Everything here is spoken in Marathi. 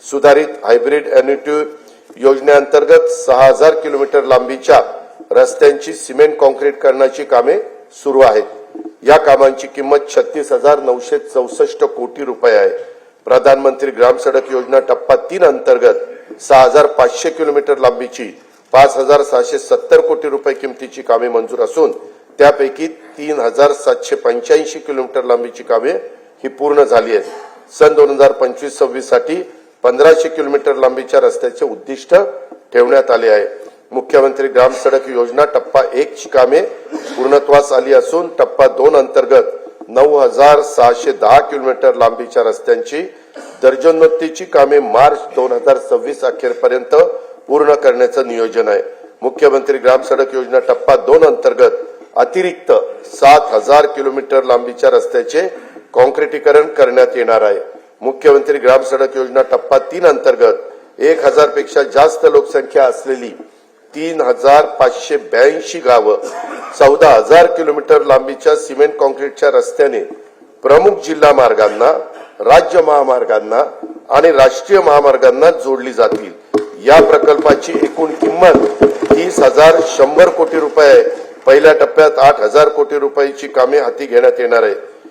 सुधारित हायब्रिड एन्युटी योजनेअंतर्गत 6000 किलोमीटर लांबीच्या रस्त्यांची सिमेंट कॉन्क्रीटीकरणाची कामे सुरू आहेत. या कामांची किंमत 36,964 कोटी रुपये आहे. प्रधानमंत्री ग्राम सडक योजना टप्पा 3 अंतर्गत 6500 किलोमीटर लांबीची 5770 कोटी रुपये किमतीची कामे मंजूर असून त्यापैकी 3785 किलोमीटर लांबीची कामे ही पूर्ण झाली आहेत. सन 2025-26 साठी 1500 किलोमीटर लांबीच्या रस्त्याचे उद्दिष्ट ठेवण्यात आले आहे. मुख्यमंत्री ग्राम सडक योजना टप्पा 1 ची कामे पूर्णत्वास आली असून टप्पा 2 अंतर्गत 9610 किलोमीटर लांबीच्या रस्त्यांची दर्जोन्नतीची कामे मार्च 2026 अखेरपर्यंत पूर्ण करण्याचं नियोजन आहे. मुख्यमंत्री ग्राम सडक योजना टप्पा 2 अंतर्गत अतिरिक्त 7000 किलोमीटर लांबीच्या रस्त्याचे कॉन्क्रीटीकरण करण्यात येणार आहे. मुख्यमंत्री ग्राम सडक योजना टप्पा 3 अंतर्गत 1000 पेक्षा जास्त लोकसंख्या असलेली 3582 गावं 14000 किलोमीटर लांबीच्या सिमेंट कॉन्क्रीटच्या रस्त्याने प्रमुख जिल्हा मार्गांना, राज्य महामार्गांना आणि राष्ट्रीय महामार्गांना जोडली जातील. या प्रकल्पाची एकूण किंमत 30,100 कोटी रुपये आहे. पहिल्या टप्प्यात 8000 कोटी रुपयाची कामे हाती घेण्यात येणार आहे.